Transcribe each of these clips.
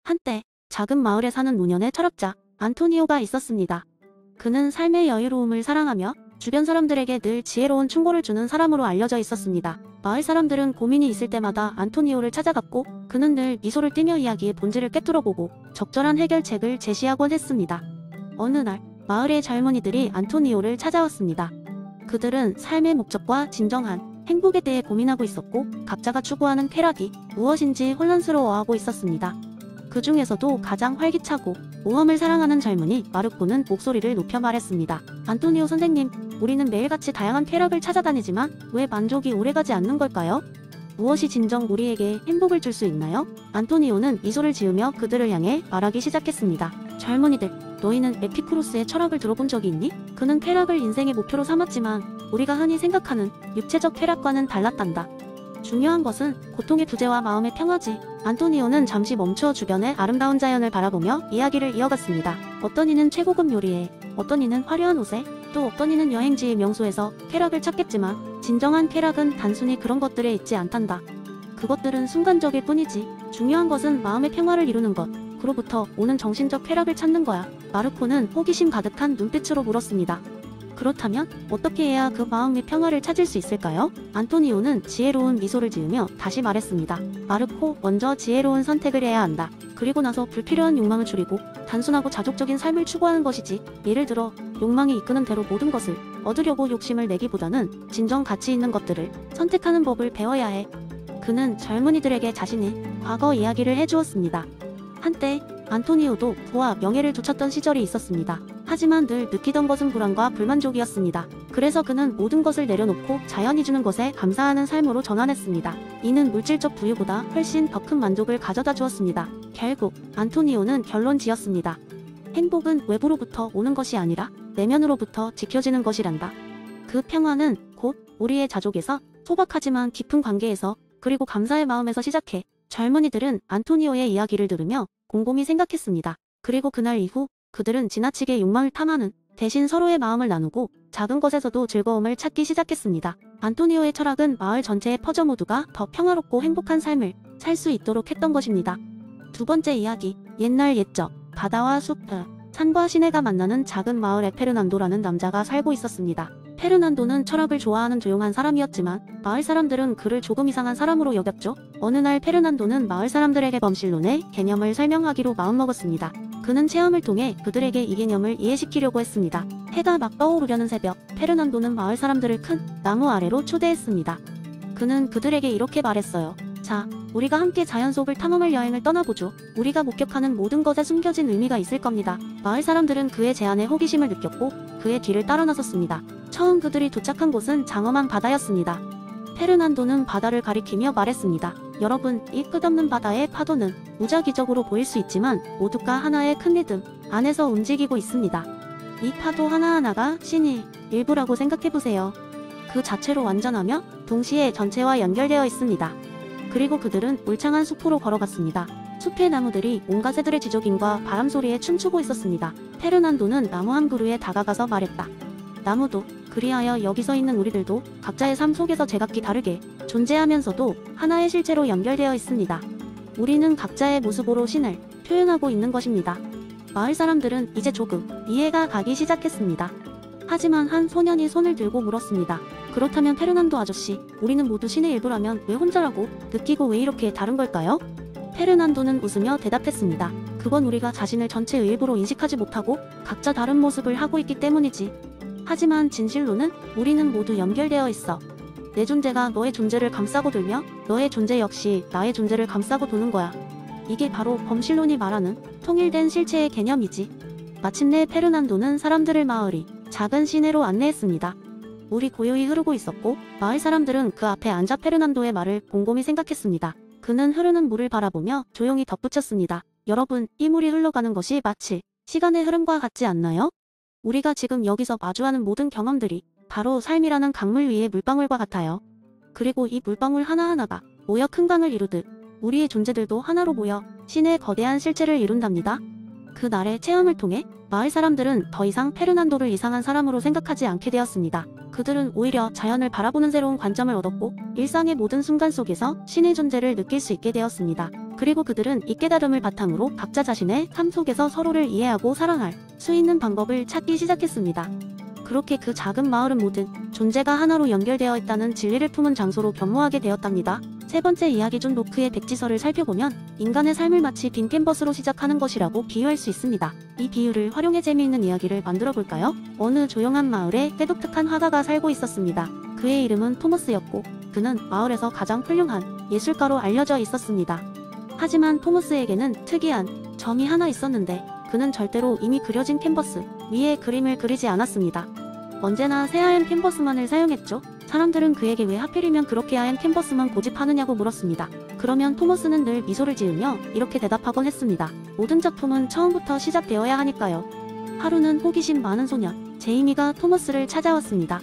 한때 작은 마을에 사는 노년의 철학자 안토니오가 있었습니다. 그는 삶의 여유로움을 사랑하며 주변 사람들에게 늘 지혜로운 충고를 주는 사람으로 알려져 있었습니다. 마을 사람들은 고민이 있을 때마다 안토니오를 찾아갔고 그는 늘 미소를 띠며 이야기의 본질을 꿰뚫어보고 적절한 해결책을 제시하곤 했습니다. 어느 날 마을의 젊은이들이 안토니오를 찾아왔습니다. 그들은 삶의 목적과 진정한 행복에 대해 고민하고 있었고 각자가 추구하는 쾌락이 무엇인지 혼란스러워하고 있었습니다. 그 중에서도 가장 활기차고 모험을 사랑하는 젊은이 마르코는 목소리를 높여 말했습니다. 안토니오 선생님, 우리는 매일같이 다양한 쾌락을 찾아다니지만 왜 만족이 오래가지 않는 걸까요? 무엇이 진정 우리에게 행복을 줄 수 있나요? 안토니오는 미소를 지으며 그들을 향해 말하기 시작했습니다. 젊은이들, 너희는 에피쿠로스의 철학을 들어본 적이 있니? 그는 쾌락을 인생의 목표로 삼았지만 우리가 흔히 생각하는 육체적 쾌락과는 달랐단다. 중요한 것은 고통의 부재와 마음의 평화지. 안토니오는 잠시 멈춰 주변의 아름다운 자연을 바라보며 이야기를 이어갔습니다. 어떤 이는 최고급 요리에, 어떤 이는 화려한 옷에, 또 어떤 이는 여행지의 명소에서 쾌락을 찾겠지만 진정한 쾌락은 단순히 그런 것들에 있지 않단다. 그것들은 순간적일 뿐이지. 중요한 것은 마음의 평화를 이루는 것, 그로부터 오는 정신적 쾌락을 찾는 거야. 마르코는 호기심 가득한 눈빛으로 물었습니다. 그렇다면 어떻게 해야 그 마음의 평화를 찾을 수 있을까요? 안토니오는 지혜로운 미소를 지으며 다시 말했습니다. 마르코, 먼저 지혜로운 선택을 해야 한다. 그리고 나서 불필요한 욕망을 줄이고 단순하고 자족적인 삶을 추구하는 것이지. 예를 들어 욕망이 이끄는 대로 모든 것을 얻으려고 욕심을 내기보다는 진정 가치 있는 것들을 선택하는 법을 배워야 해. 그는 젊은이들에게 자신의 과거 이야기를 해주었습니다. 한때 안토니오도 부와 명예를 두쳤던 시절이 있었습니다. 하지만 늘 느끼던 것은 불안과 불만족이었습니다. 그래서 그는 모든 것을 내려놓고 자연이 주는 것에 감사하는 삶으로 전환했습니다. 이는 물질적 부유보다 훨씬 더 큰 만족을 가져다 주었습니다. 결국 안토니오는 결론 지었습니다. 행복은 외부로부터 오는 것이 아니라 내면으로부터 지켜지는 것이란다. 그 평화는 곧 우리의 자족에서, 소박하지만 깊은 관계에서, 그리고 감사의 마음에서 시작해. 젊은이들은 안토니오의 이야기를 들으며 곰곰이 생각했습니다. 그리고 그날 이후 그들은 지나치게 욕망을 탐하는 대신 서로의 마음을 나누고 작은 것에서도 즐거움을 찾기 시작했습니다. 안토니오의 철학은 마을 전체의 퍼져 모두가 더 평화롭고 행복한 삶을 살 수 있도록 했던 것입니다. 두 번째 이야기, 옛날 옛적, 바다와 숲, 산과 시내가 만나는 작은 마을에 페르난도라는 남자가 살고 있었습니다. 페르난도는 철학을 좋아하는 조용한 사람이었지만 마을 사람들은 그를 조금 이상한 사람으로 여겼죠. 어느 날 페르난도는 마을 사람들에게 범실론의 개념을 설명하기로 마음먹었습니다. 그는 체험을 통해 그들에게 이 개념을 이해시키려고 했습니다. 해가 막 떠오르려는 새벽, 페르난도는 마을 사람들을 큰 나무 아래로 초대했습니다. 그는 그들에게 이렇게 말했어요. 자, 우리가 함께 자연 속을 탐험할 여행을 떠나보죠. 우리가 목격하는 모든 것에 숨겨진 의미가 있을 겁니다. 마을 사람들은 그의 제안에 호기심을 느꼈고 그의 뒤를 따라 나섰습니다. 처음 그들이 도착한 곳은 장엄한 바다였습니다. 페르난도는 바다를 가리키며 말했습니다. 여러분, 이 끝없는 바다의 파도는 무작위적으로 보일 수 있지만 모두가 하나의 큰 리듬 안에서 움직이고 있습니다. 이 파도 하나하나가 신의 일부라고 생각해보세요. 그 자체로 완전하며 동시에 전체와 연결되어 있습니다. 그리고 그들은 울창한 숲으로 걸어갔습니다. 숲의 나무들이 온갖 새들의 지저귀과 바람소리에 춤추고 있었습니다. 페르난도는 나무 한 그루에 다가가서 말했다. 나무도, 그리하여 여기 서 있는 우리들도 각자의 삶 속에서 제각기 다르게 존재하면서도 하나의 실체로 연결되어 있습니다. 우리는 각자의 모습으로 신을 표현하고 있는 것입니다. 마을 사람들은 이제 조금 이해가 가기 시작했습니다. 하지만 한 소년이 손을 들고 물었습니다. 그렇다면 페르난도 아저씨, 우리는 모두 신의 일부라면 왜 혼자라고 느끼고 왜 이렇게 다른 걸까요? 페르난도는 웃으며 대답했습니다. 그건 우리가 자신을 전체의 일부로 인식하지 못하고 각자 다른 모습을 하고 있기 때문이지. 하지만 진실로는 우리는 모두 연결되어 있어. 내 존재가 너의 존재를 감싸고 돌며 너의 존재 역시 나의 존재를 감싸고 도는 거야. 이게 바로 범실론이 말하는 통일된 실체의 개념이지. 마침내 페르난도는 사람들을 마을이 작은 시내로 안내했습니다. 물이 고요히 흐르고 있었고 마을 사람들은 그 앞에 앉아 페르난도의 말을 곰곰이 생각했습니다. 그는 흐르는 물을 바라보며 조용히 덧붙였습니다. 여러분, 이 물이 흘러가는 것이 마치 시간의 흐름과 같지 않나요? 우리가 지금 여기서 마주하는 모든 경험들이 바로 삶이라는 강물 위의 물방울과 같아요. 그리고 이 물방울 하나하나가 모여 큰 강을 이루듯 우리의 존재들도 하나로 모여 신의 거대한 실체를 이룬답니다. 그날의 체험을 통해 마을 사람들은 더 이상 페르난도를 이상한 사람으로 생각하지 않게 되었습니다. 그들은 오히려 자연을 바라보는 새로운 관점을 얻었고 일상의 모든 순간 속에서 신의 존재를 느낄 수 있게 되었습니다. 그리고 그들은 이 깨달음을 바탕으로 각자 자신의 삶 속에서 서로를 이해하고 사랑할 수 있는 방법을 찾기 시작했습니다. 그렇게 그 작은 마을은 모든 존재가 하나로 연결되어 있다는 진리를 품은 장소로 변모하게 되었답니다. 세 번째 이야기 존 로크의 백지설을 살펴보면 인간의 삶을 마치 빈 캔버스로 시작하는 것이라고 비유할 수 있습니다. 이 비유를 활용해 재미있는 이야기를 만들어 볼까요? 어느 조용한 마을에 때독특한 화가가 살고 있었습니다. 그의 이름은 토머스였고 그는 마을에서 가장 훌륭한 예술가로 알려져 있었습니다. 하지만 토머스에게는 특이한 점이 하나 있었는데 그는 절대로 이미 그려진 캔버스 위에 그림을 그리지 않았습니다. 언제나 새하얀 캔버스만을 사용했죠. 사람들은 그에게 왜 하필이면 그렇게 하얀 캔버스만 고집하느냐고 물었습니다. 그러면 토머스는 늘 미소를 지으며 이렇게 대답하곤 했습니다. 모든 작품은 처음부터 시작되어야 하니까요. 하루는 호기심 많은 소년 제이미가 토머스를 찾아왔습니다.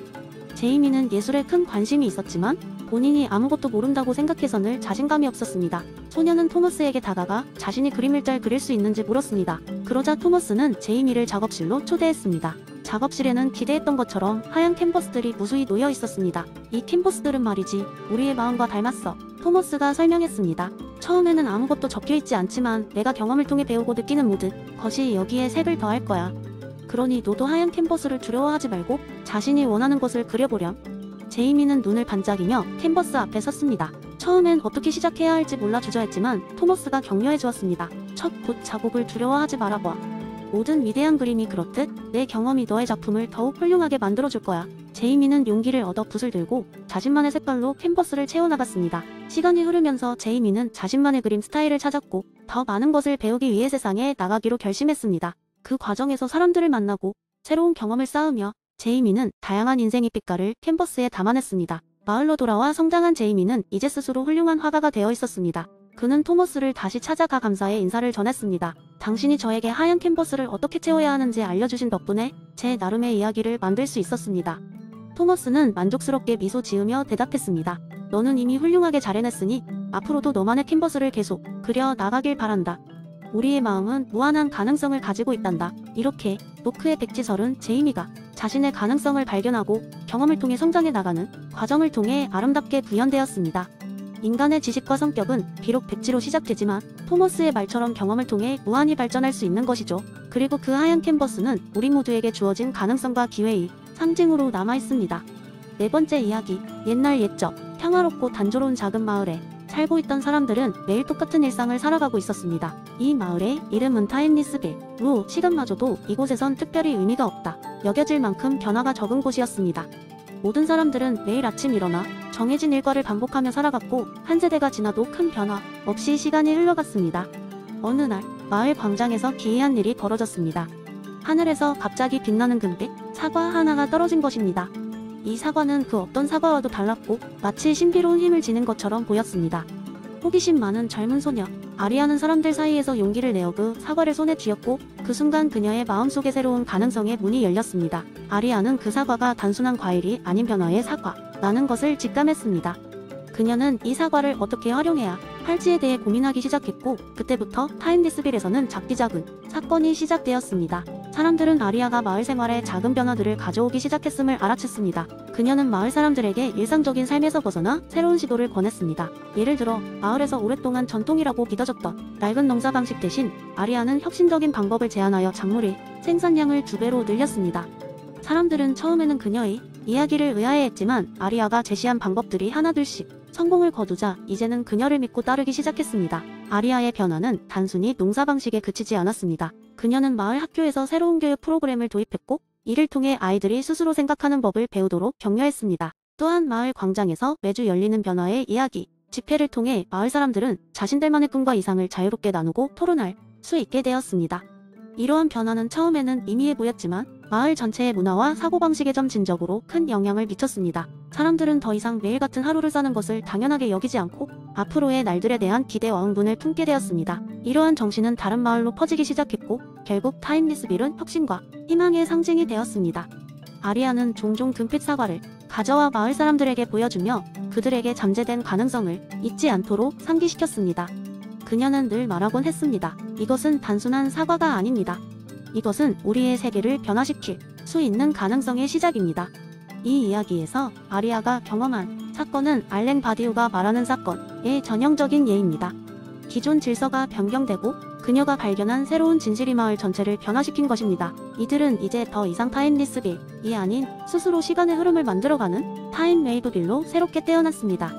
제이미는 예술에 큰 관심이 있었지만 본인이 아무것도 모른다고 생각해서 늘 자신감이 없었습니다. 소년은 토머스에게 다가가 자신이 그림을 잘 그릴 수 있는지 물었습니다. 그러자 토머스는 제이미를 작업실로 초대했습니다. 작업실에는 기대했던 것처럼 하얀 캔버스들이 무수히 놓여 있었습니다. 이 캔버스들은 말이지 우리의 마음과 닮았어. 토머스가 설명했습니다. 처음에는 아무것도 적혀있지 않지만 내가 경험을 통해 배우고 느끼는 모든 것이 여기에 색을 더할 거야. 그러니 너도 하얀 캔버스를 두려워하지 말고 자신이 원하는 것을 그려보렴. 제이미는 눈을 반짝이며 캔버스 앞에 섰습니다. 처음엔 어떻게 시작해야 할지 몰라 주저했지만 토머스가 격려해 주었습니다. 첫 곧 작업을 두려워하지 말아봐. 모든 위대한 그림이 그렇듯 내 경험이 너의 작품을 더욱 훌륭하게 만들어줄 거야. 제이미는 용기를 얻어 붓을 들고 자신만의 색깔로 캔버스를 채워나갔습니다. 시간이 흐르면서 제이미는 자신만의 그림 스타일을 찾았고 더 많은 것을 배우기 위해 세상에 나가기로 결심했습니다. 그 과정에서 사람들을 만나고 새로운 경험을 쌓으며 제이미는 다양한 인생의 빛깔을 캔버스에 담아냈습니다. 마을로 돌아와 성장한 제이미는 이제 스스로 훌륭한 화가가 되어 있었습니다. 그는 토머스를 다시 찾아가 감사의 인사를 전했습니다. 당신이 저에게 하얀 캔버스를 어떻게 채워야 하는지 알려주신 덕분에 제 나름의 이야기를 만들 수 있었습니다. 토머스는 만족스럽게 미소 지으며 대답했습니다. 너는 이미 훌륭하게 잘 해냈으니 앞으로도 너만의 캔버스를 계속 그려 나가길 바란다. 우리의 마음은 무한한 가능성을 가지고 있단다. 이렇게 로크의 백지설은 제이미가 자신의 가능성을 발견하고 경험을 통해 성장해 나가는 과정을 통해 아름답게 구현되었습니다. 인간의 지식과 성격은 비록 백지로 시작되지만 토머스의 말처럼 경험을 통해 무한히 발전할 수 있는 것이죠. 그리고 그 하얀 캔버스는 우리 모두에게 주어진 가능성과 기회의 상징으로 남아있습니다. 네 번째 이야기, 옛날 옛적 평화롭고 단조로운 작은 마을에 살고 있던 사람들은 매일 똑같은 일상을 살아가고 있었습니다. 이 마을의 이름은 타임리스빌.로 시간마저도 이곳에선 특별히 의미가 없다 여겨질 만큼 변화가 적은 곳이었습니다. 모든 사람들은 매일 아침 일어나 정해진 일과를 반복하며 살아갔고 한 세대가 지나도 큰 변화 없이 시간이 흘러갔습니다. 어느 날 마을 광장에서 기이한 일이 벌어졌습니다. 하늘에서 갑자기 빛나는 금빛 사과 하나가 떨어진 것입니다. 이 사과는 그 어떤 사과와도 달랐고 마치 신비로운 힘을 지닌 것처럼 보였습니다. 호기심 많은 젊은 소녀 아리아는 사람들 사이에서 용기를 내어 그 사과를 손에 쥐었고 그 순간 그녀의 마음속에 새로운 가능성의 문이 열렸습니다. 아리아는 그 사과가 단순한 과일이 아닌 변화의 사과라는 것을 직감했습니다. 그녀는 이 사과를 어떻게 활용해야 할지에 대해 고민하기 시작했고 그때부터 타임리스빌에서는 작디 작은 사건이 시작되었습니다. 사람들은 아리아가 마을 생활에 작은 변화들을 가져오기 시작했음을 알아챘습니다. 그녀는 마을 사람들에게 일상적인 삶에서 벗어나 새로운 시도를 권했습니다. 예를 들어 마을에서 오랫동안 전통이라고 믿어졌던 낡은 농사 방식 대신 아리아는 혁신적인 방법을 제안하여 작물의 생산량을 2배로 늘렸습니다. 사람들은 처음에는 그녀의 이야기를 의아해했지만 아리아가 제시한 방법들이 하나둘씩 성공을 거두자 이제는 그녀를 믿고 따르기 시작했습니다. 아리아의 변화는 단순히 농사 방식에 그치지 않았습니다. 그녀는 마을 학교에서 새로운 교육 프로그램을 도입했고 이를 통해 아이들이 스스로 생각하는 법을 배우도록 격려했습니다. 또한 마을 광장에서 매주 열리는 변화의 이야기 집회를 통해 마을 사람들은 자신들만의 꿈과 이상을 자유롭게 나누고 토론할 수 있게 되었습니다. 이러한 변화는 처음에는 미미해 보였지만 마을 전체의 문화와 사고방식에 점진적으로 큰 영향을 미쳤습니다. 사람들은 더 이상 매일 같은 하루를 사는 것을 당연하게 여기지 않고 앞으로의 날들에 대한 기대와 흥분을 품게 되었습니다. 이러한 정신은 다른 마을로 퍼지기 시작했고 결국 타임리스빌은 혁신과 희망의 상징이 되었습니다. 아리아는 종종 금빛 사과를 가져와 마을 사람들에게 보여주며 그들에게 잠재된 가능성을 잊지 않도록 상기시켰습니다. 그녀는 늘 말하곤 했습니다. 이것은 단순한 사과가 아닙니다. 이것은 우리의 세계를 변화시킬 수 있는 가능성의 시작입니다. 이 이야기에서 아리아가 경험한 사건은 알랭 바디우가 말하는 사건의 전형적인 예입니다. 기존 질서가 변경되고 그녀가 발견한 새로운 진실이 마을 전체를 변화시킨 것입니다. 이들은 이제 더 이상 타임리스 빌이 아닌 스스로 시간의 흐름을 만들어가는 타임 웨이브 빌로 새롭게 떼어났습니다.